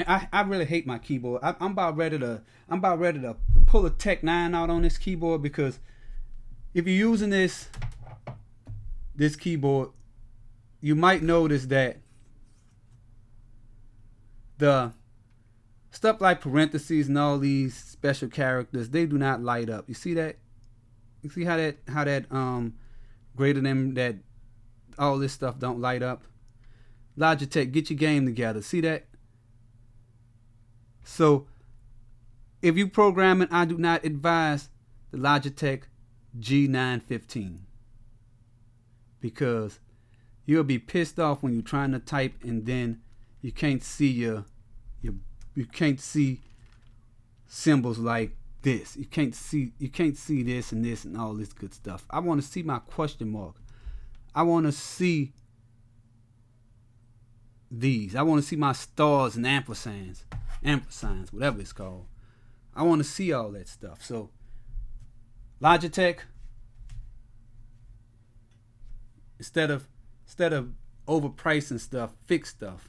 And I really hate my keyboard. I'm about ready to pull a Tech 9 out on this keyboard, because if you're using this keyboard, you might notice that the stuff like parentheses and all these special characters, they do not light up. You see that? You see how that greater than that, all this stuff don't light up? Logitech, get your game together. See that? So if you programming, I do not advise the Logitech G915, because you'll be pissed off when you're trying to type and then you can't see you can't see symbols like this. You can't see this and all this good stuff. I want to see my question mark. I want to see these. I want to see my stars and ampersands, whatever it's called. I want to see all that stuff. So Logitech, instead of overpricing stuff, fix stuff.